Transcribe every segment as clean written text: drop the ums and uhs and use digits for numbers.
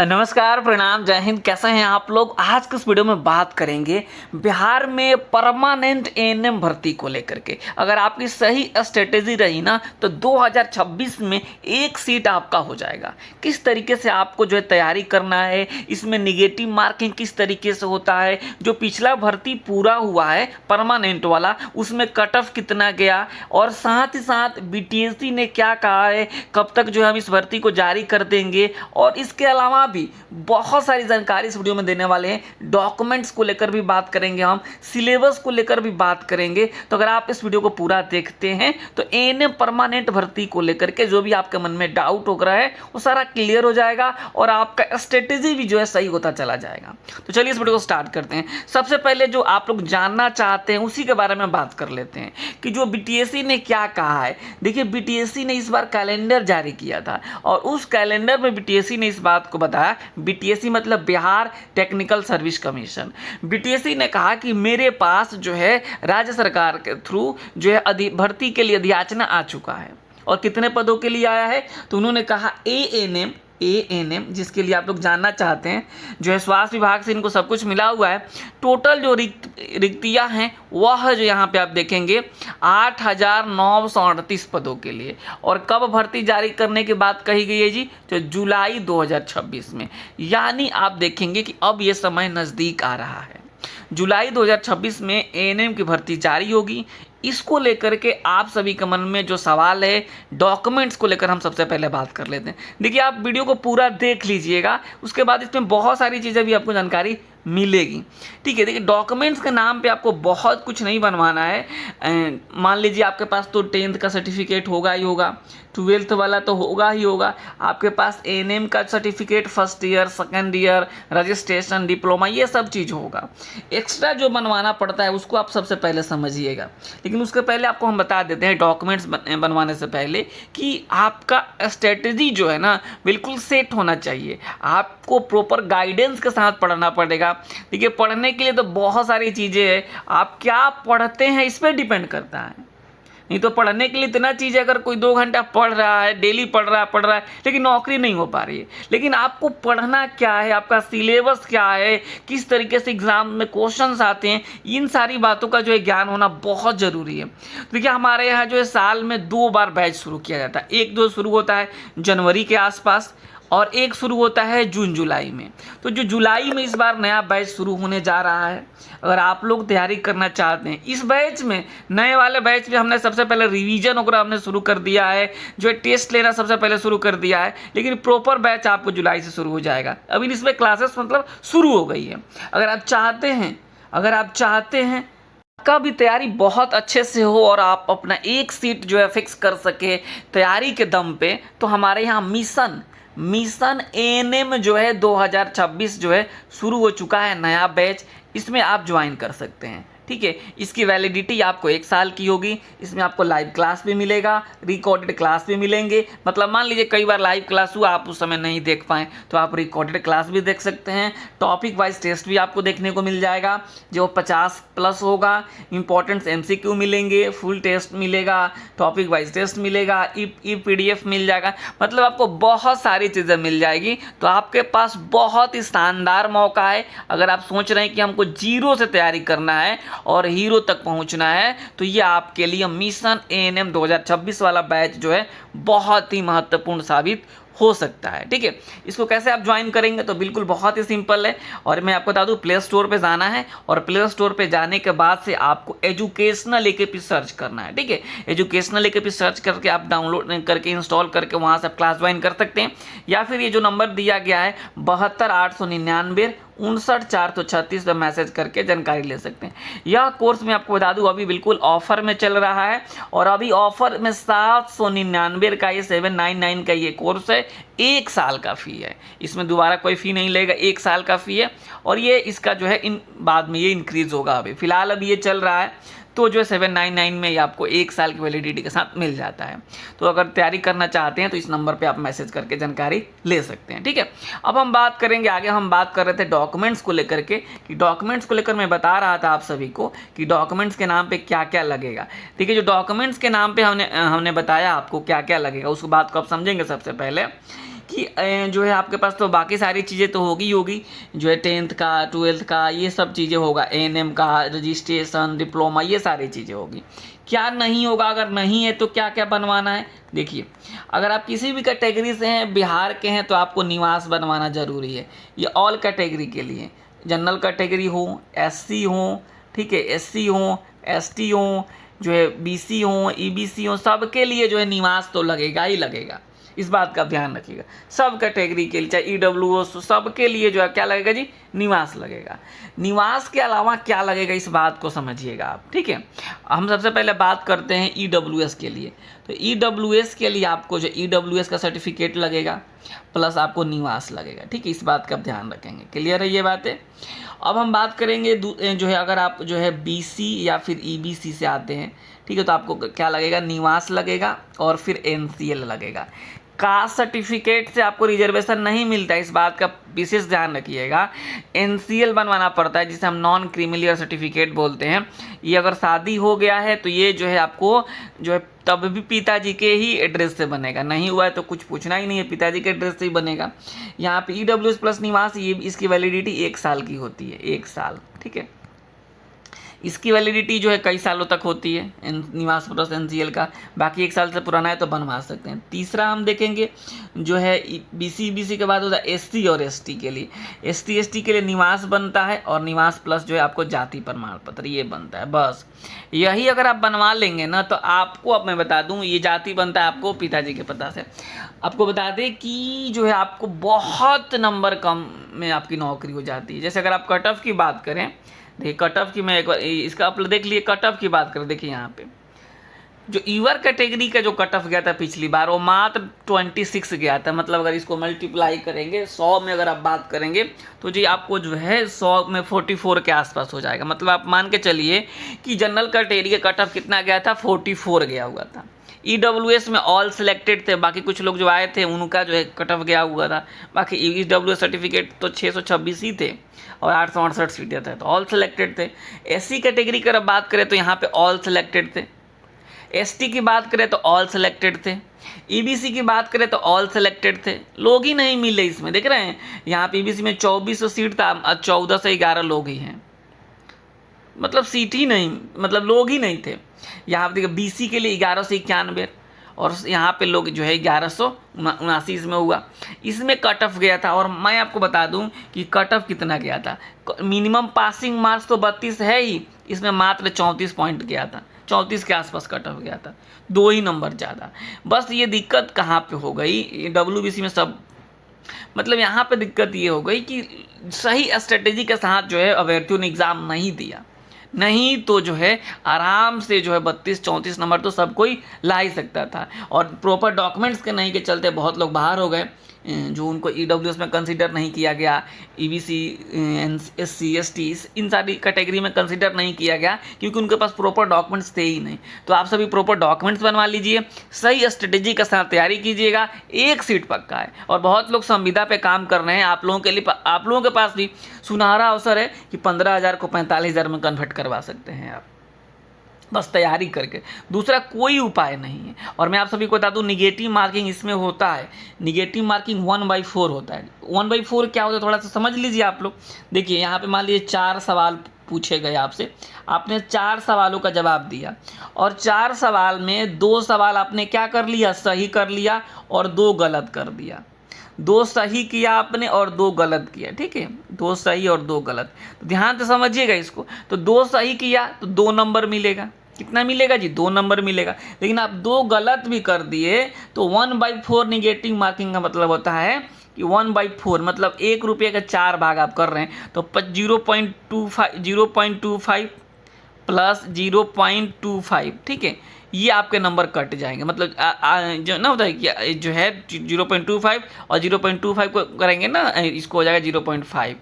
नमस्कार, प्रणाम, जय हिंद। कैसे हैं आप लोग। आज के इस वीडियो में बात करेंगे बिहार में परमानेंट एएनएम भर्ती को लेकर के। अगर आपकी सही स्ट्रेटेजी रही ना तो 2026 में एक सीट आपका हो जाएगा। किस तरीके से आपको जो है तैयारी करना है, इसमें निगेटिव मार्किंग किस तरीके से होता है, जो पिछला भर्ती पूरा हुआ है परमानेंट वाला उसमें कट ऑफ कितना गया, और साथ ही साथ बीटीएससी ने क्या कहा है, कब तक जो है हम इस भर्ती को जारी कर देंगे। और इसके अलावा भी बहुत सारी जानकारी इस वीडियो में देने वाले हैं। डॉक्यूमेंट्स को लेकर भी बात करेंगे, हम सिलेबस को लेकर भी बात करेंगे। तो अगर आप इस वीडियो को पूरा देखते हैं तो एएनएम परमानेंट भर्ती को लेकर के जो भी आपके मन में डाउट हो रहा है वो सारा क्लियर हो जाएगा और आपका स्ट्रेटेजी भी जो है सही होता चला जाएगा। तो चलिए इस वीडियो को स्टार्ट करते हैं। सबसे पहले जो आप लोग जानना चाहते हैं उसी के बारे में बात कर लेते हैं कि जो बीटीएससी ने क्या कहा है। देखिए, बीटीएससी ने इस बार कैलेंडर जारी किया था और उस कैलेंडर में बीटीएससी ने इस बात को बताया। बीटीएससी मतलब Bihar technical service commission. BTSC ने कहा कि मेरे पास जो है राज्य सरकार के थ्रू जो है भर्ती के लिए अधियाचना आ चुका है। और कितने पदों के लिए आया है तो उन्होंने कहा एएनएम जिसके लिए आप लोग जानना चाहते हैं, जो है स्वास्थ्य विभाग से इनको सब कुछ मिला हुआ है। टोटल जो रिक्तियां हैं वह जो यहाँ पे आप देखेंगे 8,938 पदों के लिए। और कब भर्ती जारी करने की बात कही गई है जी, तो जुलाई 2026 में। यानी आप देखेंगे कि अब ये समय नज़दीक आ रहा है। जुलाई 2026 में एएनएम की भर्ती जारी होगी। इसको लेकर के आप सभी के मन में जो सवाल है, डॉक्यूमेंट्स को लेकर हम सबसे पहले बात कर लेते हैं। देखिए, आप वीडियो को पूरा देख लीजिएगा, उसके बाद इसमें बहुत सारी चीज़ें भी आपको जानकारी मिलेगी। ठीक है, देखिए डॉक्यूमेंट्स के नाम पे आपको बहुत कुछ नहीं बनवाना है। मान लीजिए आपके पास तो 10th का सर्टिफिकेट होगा ही होगा, 12th वाला तो होगा ही होगा, आपके पास एएनएम का certificate first year, second year, registration, diploma, ये सब चीज़ होगा। एक्स्ट्रा जो बनवाना पड़ता है उसको आप सबसे पहले समझिएगा। लेकिन उसके पहले आपको हम बता देते हैं डॉक्यूमेंट्स बनवाने से पहले कि आपका स्ट्रेटजी जो है ना बिल्कुल सेट होना चाहिए। आपको प्रॉपर गाइडेंस के साथ पढ़ना पड़ेगा। देखिए, पढ़ने के लिए तो बहुत सारी चीज़ें हैं, आप क्या पढ़ते हैं इस पर डिपेंड करता है। नहीं तो पढ़ने के लिए इतना चीज़ है, अगर कोई 2 घंटा पढ़ रहा है, डेली पढ़ रहा है लेकिन नौकरी नहीं हो पा रही है। लेकिन आपको पढ़ना क्या है, आपका सिलेबस क्या है, किस तरीके से एग्जाम में क्वेश्चंस आते हैं, इन सारी बातों का जो है ज्ञान होना बहुत ज़रूरी है। देखिए, हमारे यहाँ जो है साल में 2 बार बैच शुरू किया जाता है। एक जो शुरू होता है जनवरी के आसपास और एक शुरू होता है जून जुलाई में। तो जो जुलाई में इस बार नया बैच शुरू होने जा रहा है, अगर आप लोग तैयारी करना चाहते हैं इस बैच में, नए वाले बैच में हमने सबसे पहले रिवीजन वगैरह हमने शुरू कर दिया है, जो है टेस्ट लेना सबसे पहले शुरू कर दिया है। लेकिन प्रॉपर बैच आपको जुलाई से शुरू हो जाएगा। अभी इसमें क्लासेस मतलब शुरू हो गई है। अगर आप चाहते हैं का भी तैयारी बहुत अच्छे से हो और आप अपना एक सीट जो है फिक्स कर सके तैयारी के दम पे, तो हमारे यहाँ मिशन एएनएम जो है 2026 जो है शुरू हो चुका है, नया बैच। इसमें आप ज्वाइन कर सकते हैं। ठीक है, इसकी वैलिडिटी आपको 1 साल की होगी। इसमें आपको लाइव क्लास भी मिलेगा, रिकॉर्डेड क्लास भी मिलेंगे। मतलब मान लीजिए कई बार लाइव क्लास हुआ, आप उस समय नहीं देख पाएँ तो आप रिकॉर्डेड क्लास भी देख सकते हैं। टॉपिक वाइज टेस्ट भी आपको देखने को मिल जाएगा जो 50+ होगा। इंपॉर्टेंट्स MCQ मिलेंगे, फुल टेस्ट मिलेगा, टॉपिक वाइज टेस्ट मिलेगा, ई PDF मिल जाएगा। मतलब आपको बहुत सारी चीज़ें मिल जाएगी। तो आपके पास बहुत ही शानदार मौका है। अगर आप सोच रहे हैं कि हमको जीरो से तैयारी करना है और हीरो तक पहुंचना है, तो ये आपके लिए मिशन एएनएम 2026 वाला बैच जो है बहुत ही महत्वपूर्ण साबित हो सकता है। ठीक है, इसको कैसे आप ज्वाइन करेंगे तो बिल्कुल बहुत ही सिंपल है। और मैं आपको बता दूं, प्ले स्टोर पे जाना है और प्ले स्टोर पे जाने के बाद से आपको एजुकेशनल AKP सर्च करना है। ठीक है, एजुकेशनल AKP सर्च करके आप डाउनलोड करके इंस्टॉल करके वहाँ से आप क्लास ज्वाइन कर सकते हैं। या फिर ये जो नंबर दिया गया है 72,899 59,436 पर मैसेज करके जानकारी ले सकते हैं। यह कोर्स मैं आपको बता दूं अभी बिल्कुल ऑफर में चल रहा है और अभी ऑफर में 799 का ये 799 का ये कोर्स है। 1 साल का फ़ी है, इसमें दोबारा कोई फ़ी नहीं लगेगा, 1 साल का फ़ी है। और ये इसका जो है इन बाद में ये इंक्रीज़ होगा। अभी फ़िलहाल अभी ये चल रहा है तो जो 799 में ये आपको 1 साल की वैलिडिटी के साथ मिल जाता है। तो अगर तैयारी करना चाहते हैं तो इस नंबर पे आप मैसेज करके जानकारी ले सकते हैं। ठीक है, अब हम बात करेंगे आगे। हम बात कर रहे थे डॉक्यूमेंट्स को लेकर के, कि डॉक्यूमेंट्स को लेकर मैं बता रहा था आप सभी को कि डॉक्यूमेंट्स के नाम पे क्या क्या लगेगा। देखिए, जो डॉक्यूमेंट्स के नाम पे हमने बताया आपको क्या क्या लगेगा, उस बात को आप समझेंगे। सबसे पहले कि जो है आपके पास तो बाकी सारी चीज़ें तो होगी ही होगी, जो है 10th का 12th का ये सब चीज़ें होगा, एएनएम का रजिस्ट्रेशन डिप्लोमा ये सारी चीज़ें होगी। क्या नहीं होगा, अगर नहीं है तो क्या क्या बनवाना है, देखिए अगर आप किसी भी कैटेगरी से हैं, बिहार के हैं, तो आपको निवास बनवाना ज़रूरी है। ये ऑल कैटेगरी के लिए, जनरल कैटेगरी हो, एससी हो, ठीक है, एससी हो, एसटी हो, जो है बीसी हो, ईबीसी हो, सबके लिए जो है निवास तो लगेगा ही लगेगा। इस बात का ध्यान रखिएगा, सब कैटेगरी के लिए, चाहे ईडब्ल्यूओ सबके लिए जो है क्या लगेगा जी, निवास लगेगा। निवास के अलावा क्या लगेगा, इस बात को समझिएगा आप, ठीक है। हम सबसे पहले बात करते हैं ईडब्ल्यूएस के लिए। तो ईडब्ल्यूएस के लिए आपको जो ईडब्ल्यूएस का सर्टिफिकेट लगेगा, प्लस आपको निवास लगेगा, ठीक है। इस बात का ध्यान रखेंगे, क्लियर है ये बातें। अब हम बात करेंगे जो है अगर आप जो है बीसी या फिर ईबीसी से आते हैं, ठीक है, तो आपको क्या लगेगा, निवास लगेगा और फिर एनसीएल लगेगा। कास्ट सर्टिफिकेट से आपको रिजर्वेशन नहीं मिलता है, इस बात का विशेष ध्यान रखिएगा। एनसीएल बनवाना पड़ता है, जिसे हम नॉन क्रीमिलियर सर्टिफिकेट बोलते हैं। ये अगर शादी हो गया है तो ये जो है आपको जो है तब भी पिताजी के ही एड्रेस से बनेगा, नहीं हुआ है तो कुछ पूछना ही नहीं है, पिताजी के एड्रेस से ही बनेगा। यहाँ पे ईडब्ल्यूएस प्लस निवास, ये इसकी वैलिडिटी 1 साल की होती है, 1 साल, ठीक है। इसकी वैलिडिटी जो है कई सालों तक होती है निवास प्लस एनसीएल का, बाकी 1 साल से पुराना है तो बनवा सकते हैं। तीसरा हम देखेंगे जो है बीसी के बाद होता है एससी और एसटी के लिए। एसटी के लिए निवास बनता है और निवास प्लस जो है आपको जाति प्रमाण पत्र ये बनता है। बस यही अगर आप बनवा लेंगे ना तो आपको, अब मैं बता दूं, ये जाति बनता है आपको पिताजी के पता से। आपको बता दें कि जो है आपको बहुत नंबर कम में आपकी नौकरी हो जाती है। जैसे अगर आप कट ऑफ की बात करें, देखिए कट ऑफ की मैं एक बार इसका आप देख लिए, कट ऑफ की बात करें, देखिए यहाँ पे जो ईवर कैटेगरी का जो कट ऑफ गया था पिछली बार वो मात्र 26 गया था। मतलब अगर इसको मल्टीप्लाई करेंगे 100 में अगर आप बात करेंगे तो जी आपको जो है 100 में 44 के आसपास हो जाएगा। मतलब आप मान के चलिए कि जनरल कैटेगरी का कट ऑफ कितना गया था, 44 गया हुआ था। ईडब्ल्यूएस में ऑल सिलेक्टेड थे, बाकी कुछ लोग जो आए थे उनका जो है कट ऑफ गया हुआ था। बाकी ईडब्ल्यूएस सर्टिफिकेट तो 626 ही थे और 868 सीटें थे, तो ऑल सिलेक्टेड थे। एससी कैटेगरी की अगर बात करें तो यहाँ पे ऑल सिलेक्टेड थे। एसटी की बात करें तो ऑल सिलेक्टेड थे। ईबीसी की बात करें तो ऑल सिलेक्टेड थे। लोग ही नहीं मिले इसमें, देख रहे हैं यहाँ पे ईबीसी में 2400 सीट था, 14 से 11 लोग ही हैं। मतलब सीट ही नहीं, मतलब लोग ही नहीं थे। यहाँ पे देखिए बीसी के लिए 11 से 91 और यहाँ पे लोग जो है 1179 इसमें हुआ। इसमें कट ऑफ गया था और मैं आपको बता दूं कि कट ऑफ कितना गया था। मिनिमम पासिंग मार्क्स तो 32 है ही, इसमें मात्र 34 पॉइंट गया था, 34 के आसपास कट ऑफ गया था, 2 ही नंबर ज़्यादा। बस ये दिक्कत कहाँ पे हो गई, डब्ल्यूबीसी में सब, मतलब यहाँ पे दिक्कत ये हो गई कि सही स्ट्रेटेजी के साथ जो है अभ्यर्थियों ने एग्ज़ाम नहीं दिया, नहीं तो जो है आराम से जो है 32-34 नंबर तो सब कोई ला ही सकता था। और प्रॉपर डॉक्यूमेंट्स के नहीं के चलते बहुत लोग बाहर हो गए, जो उनको ईडब्ल्यूएस में कंसीडर नहीं किया गया, ईबीसी, एससी, एसटी इन सारी कैटेगरी में कंसीडर नहीं किया गया क्योंकि उनके पास प्रॉपर डॉक्यूमेंट्स थे ही नहीं। तो आप सभी प्रॉपर डॉक्यूमेंट्स बनवा लीजिए, सही स्ट्रेटेजी के साथ तैयारी कीजिएगा, 1 सीट पक्का है। और बहुत लोग संविदा पे काम कर रहे हैं, आप लोगों के लिए, आप लोगों के पास भी सुनहरा अवसर है कि 15,000 को 45,000 में कन्वर्ट करवा सकते हैं आप, बस तैयारी करके। दूसरा कोई उपाय नहीं है। और मैं आप सभी को बता दूं निगेटिव मार्किंग इसमें होता है, निगेटिव मार्किंग 1/4 होता है। 1/4 क्या होता है थोड़ा सा समझ लीजिए आप लोग। देखिए यहाँ पे मान लीजिए 4 सवाल पूछे गए आपसे, आपने 4 सवालों का जवाब दिया और 4 सवाल में 2 सवाल आपने क्या कर लिया, सही कर लिया और 2 गलत कर दिया। 2 सही किया आपने और 2 गलत किया, ठीक है, 2 सही और 2 गलत। तो ध्यान से समझिएगा इसको। तो 2 सही किया तो 2 नंबर मिलेगा, कितना मिलेगा जी, 2 नंबर मिलेगा। लेकिन आप 2 गलत भी कर दिए तो 1/4 निगेटिव मार्किंग का मतलब होता है कि 1/4 मतलब 1 रुपये का 4 भाग आप कर रहे हैं तो 0.25 प्लस 0.25, ठीक है, ये आपके नंबर कट जाएंगे। मतलब जो ना होता है कि जो है 0.25 और 0.25 को करेंगे ना, इसको हो जाएगा 0.5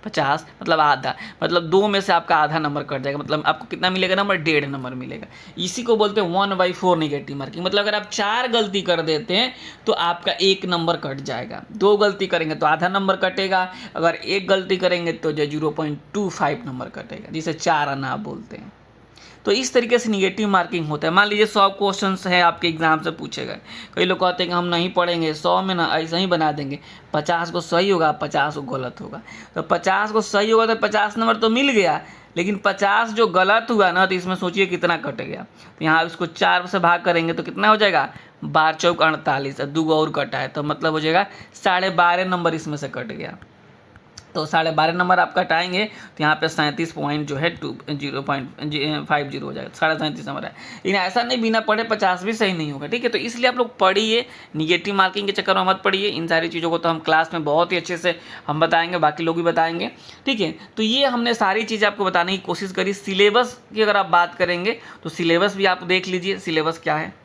50, मतलब आधा, मतलब 2 में से आपका आधा नंबर कट जाएगा। मतलब आपको कितना मिलेगा नंबर, 1.5 नंबर मिलेगा। इसी को बोलते हैं 1/4 निगेटिव मार्किंग। मतलब अगर आप 4 गलती कर देते हैं तो आपका 1 नंबर कट जाएगा, 2 गलती करेंगे तो आधा नंबर कटेगा, अगर 1 गलती करेंगे तो जो 0.25 नंबर कटेगा, जिसे 4 आना बोलते हैं। तो इस तरीके से निगेटिव मार्किंग होता है। मान लीजिए 100 क्वेश्चंस है आपके एग्जाम से पूछे गए, कई लोग कहते हैं कि हम नहीं पढ़ेंगे, 100 में ना ऐसा ही बना देंगे, 50 को सही होगा 50 को गलत होगा। तो 50 को सही होगा तो 50 नंबर तो मिल गया, लेकिन 50 जो गलत हुआ ना, तो इसमें सोचिए कितना कट गया। तो यहाँ इसको 4 से भाग करेंगे तो कितना हो जाएगा, 12 चौक 48, 2 और कटा है तो मतलब हो जाएगा 12.5 नंबर इसमें से कट गया। तो 12.5 नंबर आप कटाएंगे तो यहाँ पे 37 पॉइंट जो है 0.50 हो जाएगा, 37.5 नंबर है। लेकिन ऐसा नहीं बिना पढ़े 50 भी सही नहीं होगा, ठीक है। तो इसलिए आप लोग पढ़िए, निगेटिव मार्किंग के चक्कर में मत पढ़िए। इन सारी चीज़ों को तो हम क्लास में बहुत ही अच्छे से हम बताएंगे, बाकी लोग भी बताएंगे, ठीक है। तो ये हमने सारी चीज़ें आपको बताने की कोशिश करी। सिलेबस की अगर आप बात करेंगे तो सिलेबस भी आप देख लीजिए, सिलेबस क्या है।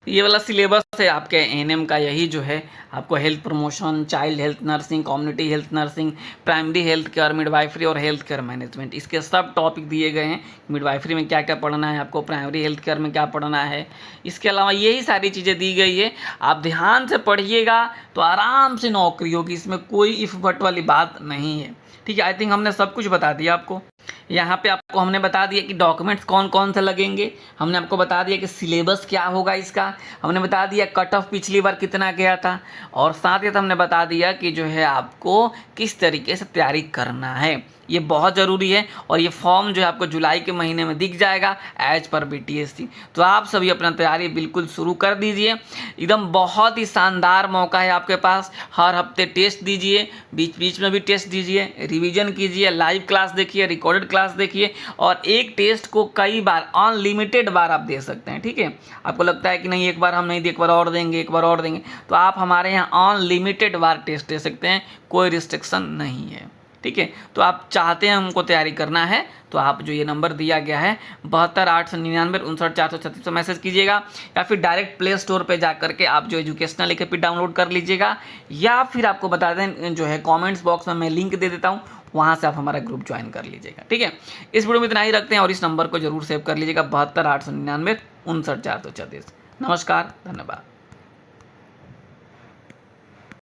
ये वाला सिलेबस है आपके एएनएम का, यही जो है आपको health promotion, child health nursing, community health nursing, primary health care, midwifery और हेल्थ केयर मैनेजमेंट, इसके सब टॉपिक दिए गए हैं। मिडवाइफरी में क्या क्या पढ़ना है आपको, प्राइमरी हेल्थ केयर में क्या पढ़ना है, इसके अलावा यही सारी चीज़ें दी गई है। आप ध्यान से पढ़िएगा तो आराम से नौकरी होगी, इसमें कोई इफ बट वाली बात नहीं है, ठीक है। आई थिंक हमने सब कुछ बता दिया आपको। यहाँ पे आपको हमने बता दिया कि डॉक्यूमेंट्स कौन कौन से लगेंगे, हमने आपको बता दिया कि सिलेबस क्या होगा इसका, हमने बता दिया कट ऑफ पिछली बार कितना गया था, और साथ ही साथ हमने बता दिया कि जो है आपको किस तरीके से तैयारी करना है। ये बहुत ज़रूरी है, और ये फॉर्म जो है आपको जुलाई के महीने में दिख जाएगा एज पर BTSC। तो आप सभी अपना तैयारी बिल्कुल शुरू कर दीजिए, एकदम बहुत ही शानदार मौका है आपके पास। हर हफ्ते टेस्ट दीजिए, बीच बीच में भी टेस्ट दीजिए, रिवीजन कीजिए, लाइव क्लास देखिए, रिकॉर्डेड क्लास देखिए, और एक टेस्ट को कई बार, अनलिमिटेड बार आप दे सकते हैं, ठीक है। आपको लगता है कि नहीं एक बार हम नहीं, एक बार और देंगे, एक बार और देंगे, तो आप हमारे यहाँ अनलिमिटेड बार टेस्ट दे सकते हैं, कोई रिस्ट्रिक्शन नहीं है, ठीक है। तो आप चाहते हैं हमको तैयारी करना है तो आप जो ये नंबर दिया गया है 72,899,59,436 पर मैसेज कीजिएगा, या फिर डायरेक्ट प्ले स्टोर पे जा करके आप जो एजुकेशनल एक डाउनलोड कर लीजिएगा, या फिर आपको बता दें जो है कमेंट्स बॉक्स में मैं लिंक दे देता हूँ, वहाँ से आप हमारा ग्रुप ज्वाइन कर लीजिएगा, ठीक है। इस वीडियो में इतना ही रखते हैं, और इस नंबर को जरूर सेव कर लीजिएगा 72,899,59,436। नमस्कार, धन्यवाद।